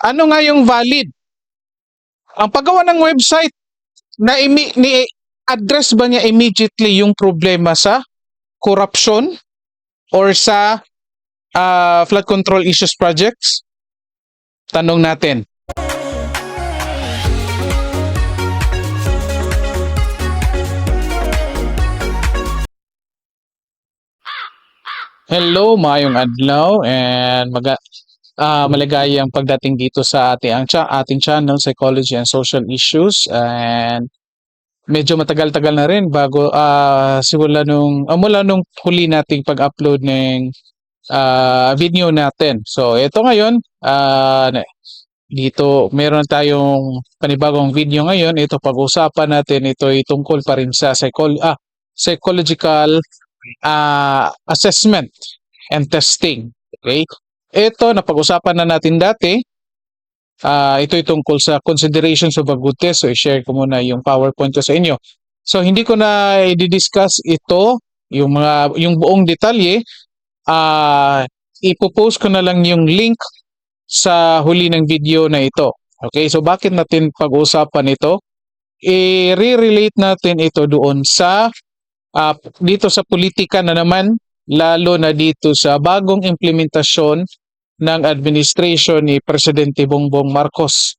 Ano nga yung valid? Ang paggawa ng website, address ba niya immediately yung problema sa corruption or sa flood control issues projects? Tanong natin. Hello, maayong adlaw and maligayang pagdating dito sa ating channel Psychology and Social Issues, and medyo matagal-tagal na rin bago mula nung huli nating pag-upload ng video natin. So ito ngayon, dito meron tayong panibagong video ngayon. Ito pag-usapan natin, ito ay tungkol pa rin sa psychological assessment and testing. Okay? Ito, napag-usapan na natin dati. Ito ay tungkol sa considerations of a good test. So, i-share ko muna yung PowerPoint ko sa inyo. So, hindi ko na i-discuss ito, yung buong detalye. Ipopost ko na lang yung link sa huli ng video na ito. Okay? So, bakit natin pag-usapan ito? I-relate natin ito doon sa dito sa politika na naman, lalo na dito sa bagong implementasyon ng administration ni Presidente Bongbong Marcos.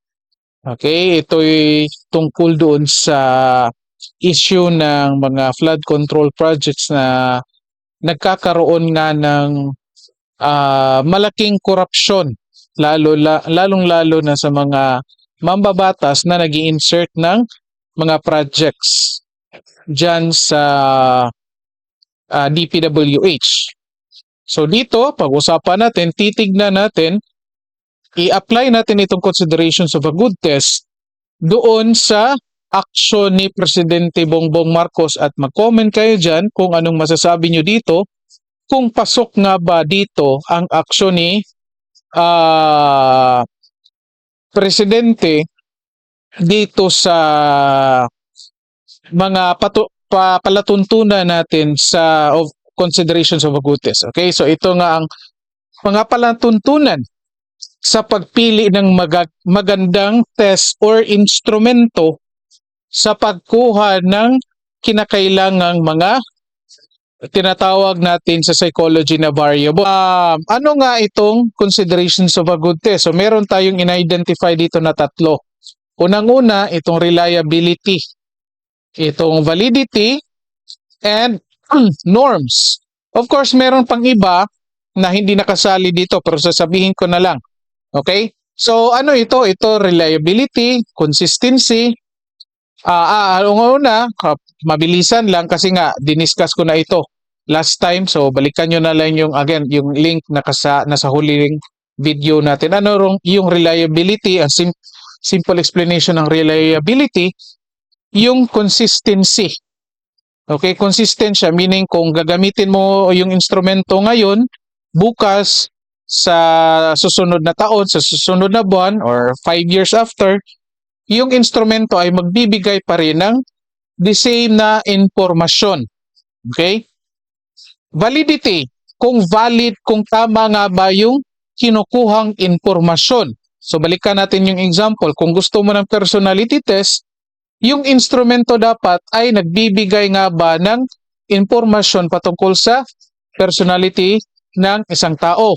Okay, ito ay tungkol doon sa issue ng mga flood control projects na nagkakaroon nga ng malaking korupsyon, lalong-lalo na sa mga mambabatas na nag-i-insert ng mga projects dyan sa DPWH. So dito, pag-usapan natin, titignan natin, i-apply natin itong considerations of a good test doon sa action ni Presidente Bongbong Marcos, at mag-comment kayo dyan kung anong masasabi nyo dito, kung pasok nga ba dito ang action ni Presidente dito sa mga palatuntunan natin sa considerations of a good test. Okay, so ito nga ang mga palatuntunan sa pagpili ng magandang test or instrumento sa pagkuha ng kinakailangang mga tinatawag natin sa psychology na variable. Ano nga itong considerations of a good test? So meron tayong in-identify dito na tatlo. Unang-una, itong reliability, itong validity, and norms. Of course, meron pang iba na hindi nakasali dito, pero sasabihin ko na lang. Okay? So, ano ito? Ito, reliability, consistency. Una, mabilisan lang kasi nga, diniscuss ko na ito last time. So, balikan nyo na lang yung link na nasa huling video natin. Ano yung reliability? A simple explanation ng reliability, yung consistency. Okay, consistent siya, meaning kung gagamitin mo yung instrumento ngayon, bukas, sa susunod na taon, sa susunod na buwan, or 5 years after, yung instrumento ay magbibigay pa rin ng the same na informasyon. Okay? Validity, kung valid, kung tama nga ba yung kinukuhang informasyon. So balikan natin yung example. Kung gusto mo ng personality test, yung instrumento dapat ay nagbibigay nga ba ng informasyon patungkol sa personality ng isang tao.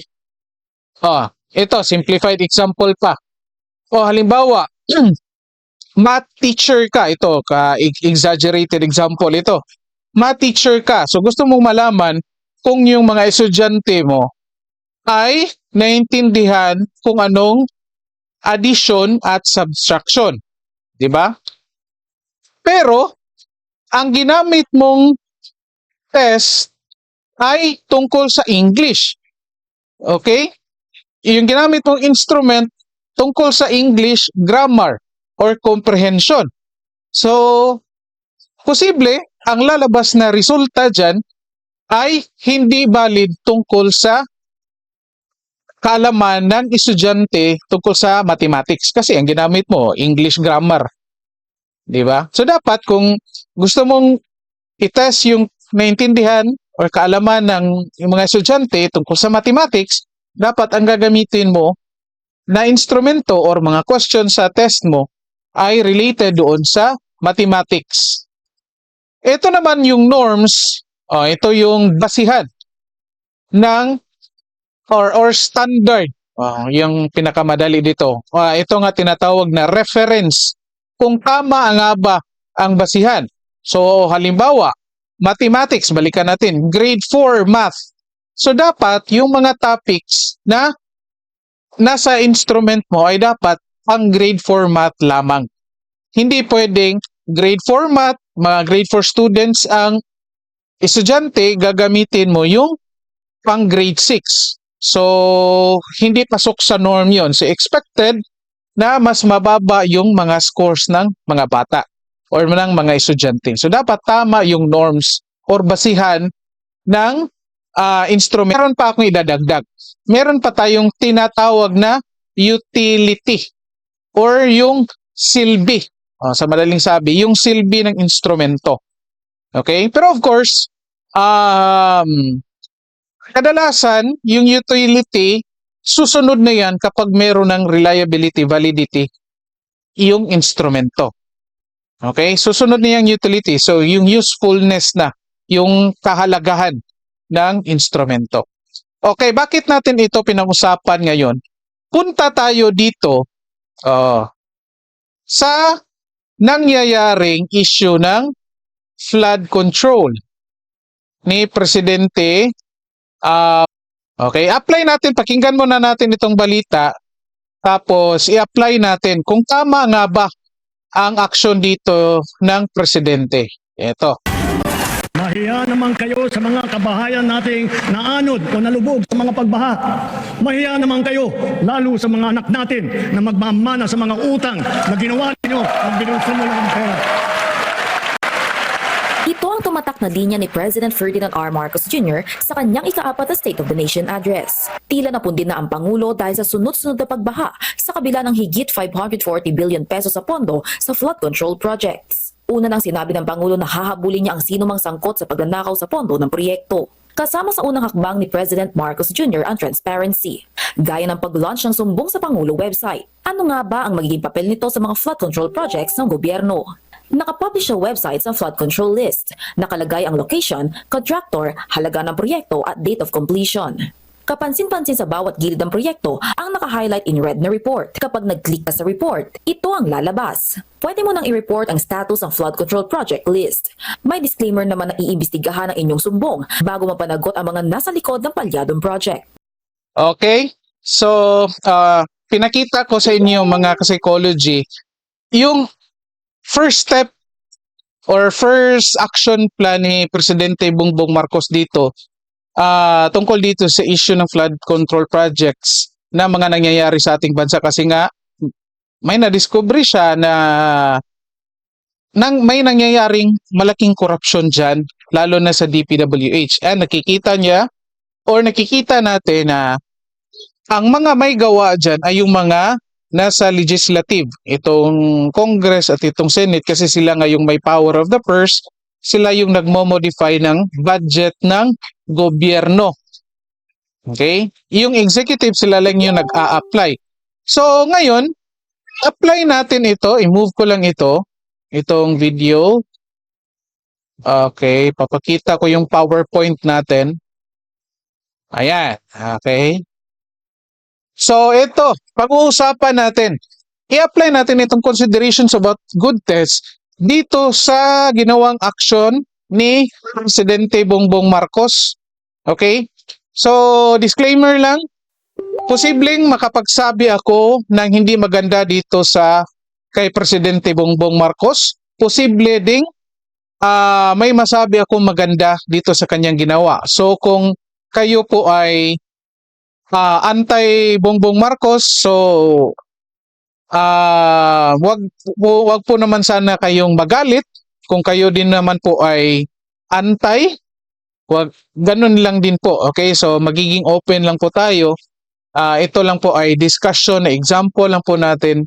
Ito, simplified example pa. Halimbawa, math teacher ka. Ito, exaggerated example ito. Math teacher ka. So gusto mong malaman kung yung mga estudyante mo ay naintindihan kung anong addition at subtraction. Di ba? Pero, ang ginamit mong test ay tungkol sa English. Okay? Yung ginamit mong instrument tungkol sa English grammar or comprehension. So, posible, ang lalabas na resulta dyan ay hindi valid tungkol sa kaalaman ng estudyante tungkol sa mathematics. Kasi ang ginamit mo, English grammar. Di ba? So dapat kung gusto mong i-test yung naintindihan or kaalaman ng yung mga estudyante tungkol sa mathematics, dapat ang gagamitin mo na instrumento or mga question sa test mo ay related doon sa mathematics. Ito naman yung norms, ito yung basihan ng or standard. Yung pinakamadali dito. Ito nga tinatawag na reference. Kung tama nga ba ang basihan. So halimbawa, mathematics, balikan natin, grade 4 math. So dapat yung mga topics na nasa instrument mo ay dapat ang grade 4 math lamang. Hindi pwedeng grade 4 math, mga grade 4 students ang estudyante, gagamitin mo yung pang grade 6. So, hindi pasok sa norm yon. So, expected na mas mababa yung mga scores ng mga bata or ng mga estudyante. So, dapat tama yung norms or basihan ng instrument. Meron pa akong idadagdag. Meron pa tayong tinatawag na utility or yung silbi. Sa madaling sabi, yung silbi ng instrumento. Okay? Pero of course, kadalasan, yung utility, susunod na yan kapag meron ng reliability, validity, yung instrumento. Okay? Susunod na yung utility. So, yung usefulness na, yung kahalagahan ng instrumento. Okay, bakit natin ito pinag-usapan ngayon? Punta tayo dito sa nangyayaring issue ng flood control ni Presidente. Okay, apply natin, pakinggan muna natin itong balita, tapos i-apply natin kung tama nga ba ang aksyon dito ng Presidente. Ito. Mahiya naman kayo sa mga kabahayan nating naanod o nalubog sa mga pagbaha. Mahiya naman kayo, lalo sa mga anak natin na magmamana sa mga utang na ginawa ninyo ang binulsan mo ng pera. Ito ang tumatak na linya ni President Ferdinand R. Marcos Jr. sa kanyang ika-4 na State of the Nation address. Tila napundin na ang Pangulo dahil sa sunod-sunod na pagbaha sa kabila ng higit 540 billion pesos sa pondo sa flood control projects. Una nang sinabi ng Pangulo na hahabulin niya ang sinumang sangkot sa pagnanakaw sa pondo ng proyekto. Kasama sa unang hakbang ni President Marcos Jr. ang transparency, gaya ng pag-launch ng sumbong sa Pangulo website. Ano nga ba ang magiging papel nito sa mga flood control projects ng gobyerno? Nakapublish sa website sa flood control list. Nakalagay ang location, contractor, halaga ng proyekto at date of completion. Kapansin-pansin sa bawat gilid ng proyekto ang naka-highlight in red na report. Kapag nag-click ka sa report, ito ang lalabas. Pwede mo nang i-report ang status ng flood control project list. May disclaimer naman na iimbestigahan ang inyong sumbong bago mapanagot ang mga nasa likod ng palyadong project. Okay? So, pinakita ko sa inyo mga ka-psychology, yung first step or first action plan ni Presidente Bongbong Marcos dito tungkol dito sa issue ng flood control projects na mga nangyayari sa ating bansa kasi nga may nadiscovery siya na may nangyayaring malaking korupsyon dyan, lalo na sa DPWH. Nakikita niya or nakikita natin na ang mga may gawa dyan ay yung mga nasa legislative, itong Congress at itong Senate kasi sila nga yung may power of the purse, sila yung nagmo-modify ng budget ng gobyerno. Okay? Yung executive sila lang yung nag-a-apply. So ngayon, apply natin ito, i-move ko lang itong video. Okay, papakita ko yung PowerPoint natin. Ayan, okay. So ito, pag-uusapan natin, i-apply natin itong considerations about good test dito sa ginawang aksyon ni Presidente Bongbong Marcos. Okay? So, disclaimer lang, posibleng makapagsabi ako ng hindi maganda dito sa kay Presidente Bongbong Marcos. Posible ding may masabi ako maganda dito sa kanyang ginawa. So, kung kayo po ay anti Bongbong Marcos, so wag po naman sana kayong magalit. Kung kayo din naman po ay anti, ganun lang din po. Okay, so magiging open lang po tayo. Ito lang po ay discussion na example lang po natin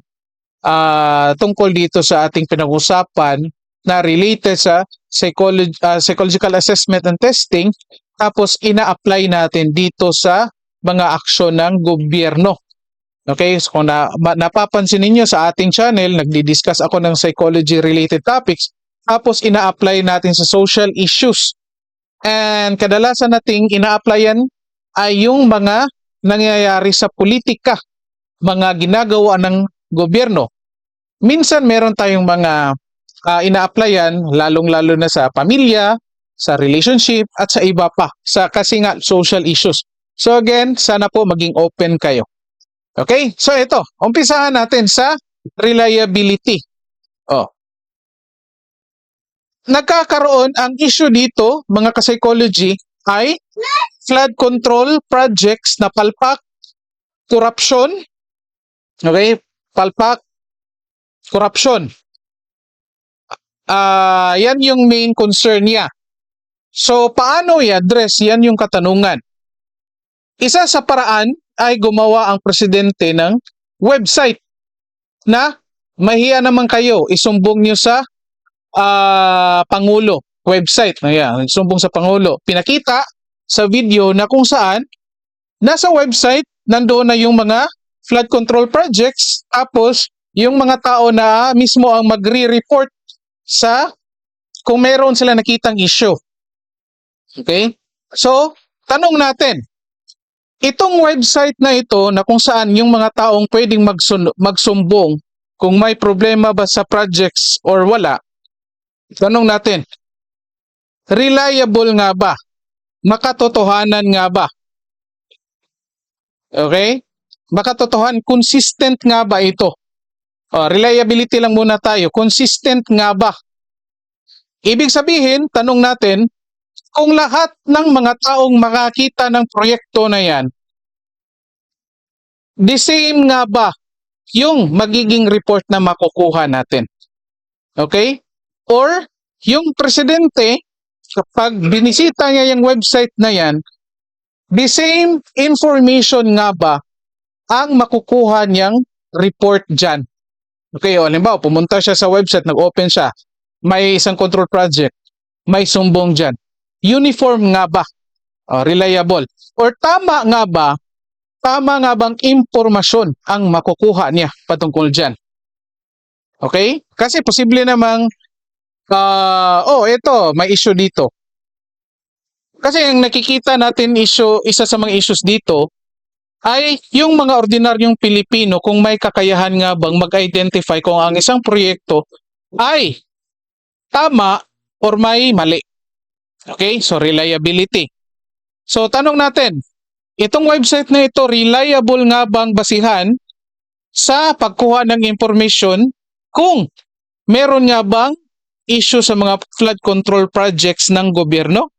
tungkol dito sa ating pinag-usapan na related sa psychological assessment and testing, tapos ina-apply natin dito sa mga aksyon ng gobyerno. Okay, so kung napapansin ninyo sa ating channel, nagdi-discuss ako ng psychology-related topics, tapos ina-apply natin sa social issues. And kadalasan nating ina-applyan ay yung mga nangyayari sa politika, mga ginagawa ng gobyerno. Minsan meron tayong mga ina-applyan, lalong-lalo na sa pamilya, sa relationship, at sa iba pa, kasi nga social issues. So again, sana po maging open kayo. Okay? So ito, umpisahan natin sa reliability. Nagkakaroon ang issue dito, mga ka-psychology, ay flood control projects na palpak, corruption, okay? Palpak, corruption. Yan yung main concern niya. So, paano i-address? Yan yung katanungan. Isa sa paraan ay gumawa ang presidente ng website na mahiya naman kayo, isumbong nyo sa Pangulo website. Ayan, sumbong sa Pangulo. Pinakita sa video na kung saan nasa website nandoon na yung mga flood control projects, tapos yung mga tao na mismo ang magre-report sa kung meron sila nakitang issue. Okay? So, tanong natin, itong website na ito na kung saan yung mga taong pwedeng magsumbong kung may problema ba sa projects or wala, tanong natin, reliable nga ba? Makatotohanan nga ba? Okay? Makatotohanan, consistent nga ba ito? Reliability lang muna tayo. Consistent nga ba? Ibig sabihin, tanong natin, kung lahat ng mga taong makakita ng proyekto na yan, the same nga ba yung magiging report na makukuha natin? Okay? Or, yung presidente, kapag binisita niya yung website na yan, the same information nga ba ang makukuha niyang report dyan? Okay, halimbawa, pumunta siya sa website, nag-open siya, may isang control project, may sumbong dyan. Uniform nga ba? Reliable? Or tama nga bang impormasyon ang makukuha niya patungkol dyan? Okay? Kasi posible namang ito, may issue dito. Kasi ang nakikita natin isa sa mga issues dito ay yung mga ordinaryong Pilipino kung may kakayahan nga bang mag-identify kung ang isang proyekto ay tama or may mali. Okay? So, reliability. So, tanong natin, itong website na ito, reliable nga bang basihan sa pagkuha ng information kung meron nga bang issue sa mga flood control projects ng gobyerno?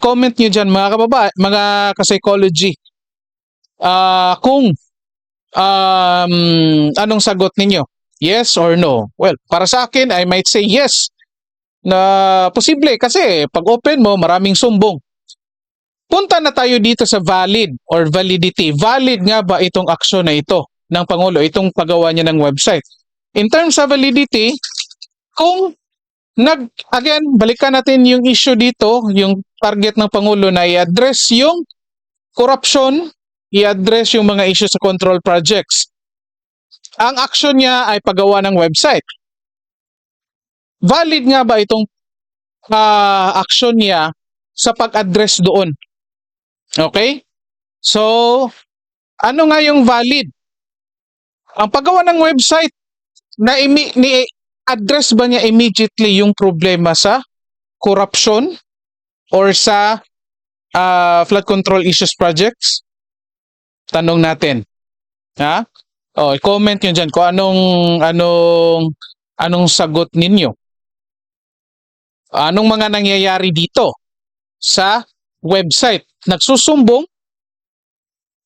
Comment nyo dyan mga ka-psychology. Kung anong sagot ninyo? Yes or no? Well, para sa akin, I might say yes. Na posible kasi pag open mo, maraming sumbong. Punta na tayo dito sa valid or validity. Valid nga ba itong aksyon na ito ng Pangulo, itong paggawa niya ng website? In terms of validity, kung again, balikan natin yung issue dito, yung target ng Pangulo na i-address yung corruption, i-address yung mga issue sa control projects. Ang action niya ay paggawa ng website. Valid nga ba itong action niya sa pag-address doon? Okay? So, ano nga yung valid? Ang paggawa ng website, address ba niya immediately yung problema sa corruption or sa flood control issues projects? Tanong natin. Ha? I-comment nyo dyan kung anong sagot ninyo. Anong mga nangyayari dito sa website? Nagsusumbong?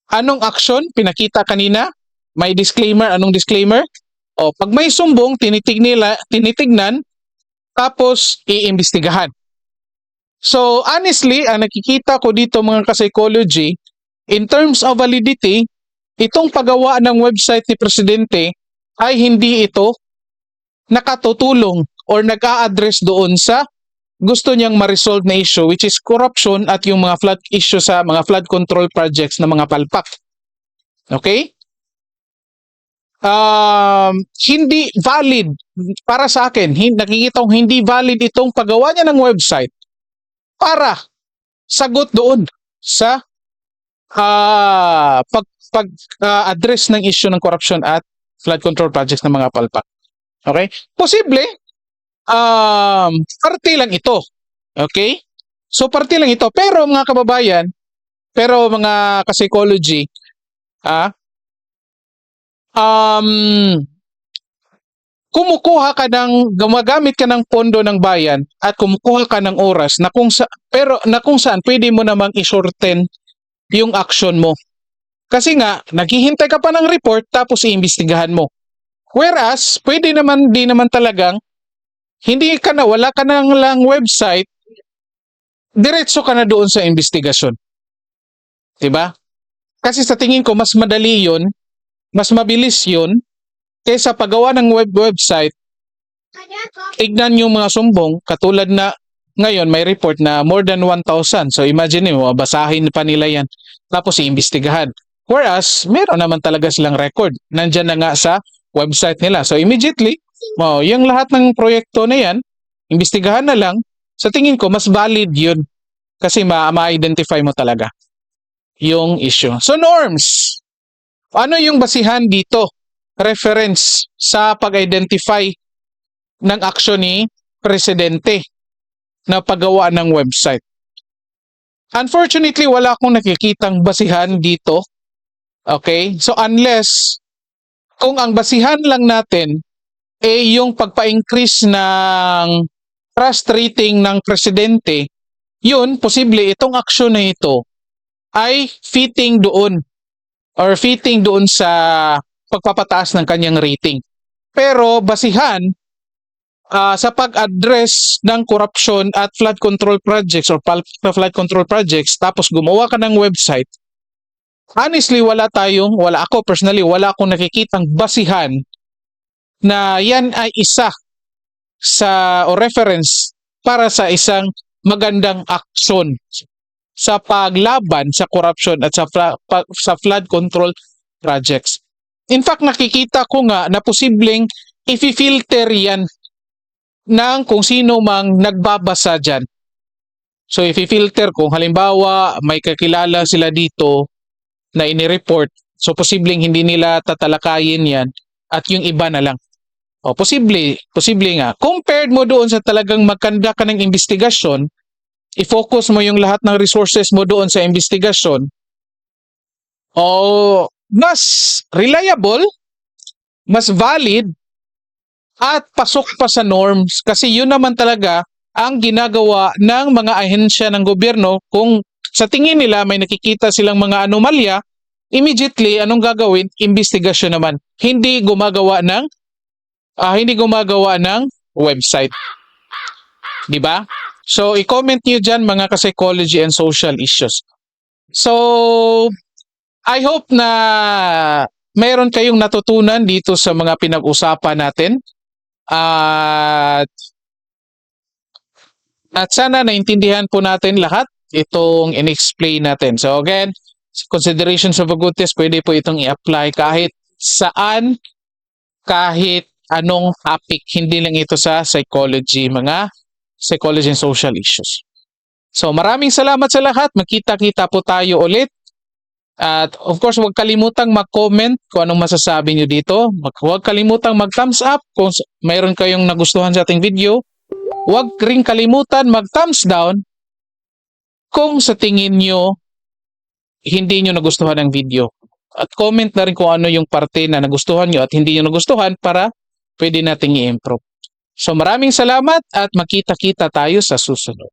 Anong action? Pinakita kanina? May disclaimer. Anong disclaimer? Pag may sumbong, tinitignan, tapos iimbestigahan. So, honestly, ang nakikita ko dito mga ka-psychology, in terms of validity, itong paggawa ng website ni Presidente ay hindi ito nakatutulong or nag-a-address doon sa gusto niyang ma-resolve na issue, which is corruption at yung mga flood issue sa mga flood control projects na mga palpak. Okay? hindi valid para sa akin. Nakikita kong hindi valid itong paggawa niya ng website para sagot doon sa address ng issue ng corruption at flood control projects ng mga palpak. Okay? Posible, parte lang ito. Okay? So, parte lang ito. Pero mga kababayan, mga ka-psychology, kumukuha ka gumagamit ka ng pondo ng bayan at kumukuha ka ng oras na kung saan pwede mo namang i-shorten yung action mo. Kasi nga, naghihintay ka pa ng report tapos iimbestigahan mo. Whereas, pwede naman, di naman talagang, wala ka nang lang website, diretso ka na doon sa investigasyon. Diba? Kasi sa tingin ko, mas madali yun, mas mabilis yun, kaysa paggawa ng website, tignan yung mga sumbong, katulad na ngayon may report na more than 1,000. So imagine mo, basahin pa nila yan, tapos iimbestigahan. Whereas, meron naman talaga silang record. Nandyan na nga sa website nila. So immediately, yung lahat ng proyekto na yan, imbestigahan na lang, sa tingin ko, mas valid yun. Kasi ma-identify mo talaga yung issue. So norms, ano yung basihan dito? Reference sa pag-identify ng action ni Presidente na paggawa ng website. Unfortunately, wala akong nakikitang basihan dito. Okay? So unless kung ang basihan lang natin yung pagpa-increase ng trust rating ng Presidente, yun, posible itong action na ito ay fitting doon sa pagpapataas ng kanyang rating. Pero basihan sa pag-address ng corruption at flood control projects or flood control projects tapos gumawa ka ng website, honestly, wala akong nakikitang basihan na yan ay isa o reference para sa isang magandang action sa paglaban sa corruption at sa flood control projects. In fact, nakikita ko nga na posibleng i-filter yan ng kung sino mang nagbabasa dyan. So, i-filter kung halimbawa may kakilala sila dito na inireport, so posibleng hindi nila tatalakayin yan at yung iba na lang. Posible nga. Compared mo doon sa talagang magkanda ka ng investigasyon, i-focus mo yung lahat ng resources mo doon sa investigasyon, mas reliable, mas valid, at pasok pa sa norms kasi yun naman talaga ang ginagawa ng mga ahensya ng gobyerno. Kung sa tingin nila may nakikita silang mga anomalya, immediately anong gagawin? Investigasyon naman. Hindi gumagawa ng website. 'Di ba? So i-comment niyo diyan mga ka-psychology and social issues. So I hope na mayroon kayong natutunan dito sa mga pinag-usapan natin. At sana naintindihan po natin lahat itong in-explain natin. So again, considerations of a good test, pwede po itong i-apply kahit saan, kahit anong topic. Hindi lang ito sa psychology, mga psychology and social issues. So maraming salamat sa lahat. Magkita-kita po tayo ulit. At of course, huwag kalimutang mag-comment kung anong masasabi nyo dito. Huwag kalimutang mag-thumbs up kung mayroon kayong nagustuhan sa ating video. Huwag rin kalimutan mag-thumbs down kung sa tingin nyo hindi nyo nagustuhan ang video. At comment na rin kung ano yung parte na nagustuhan nyo at hindi nyo nagustuhan para pwede nating i-improve. So maraming salamat at magkita-kita tayo sa susunod.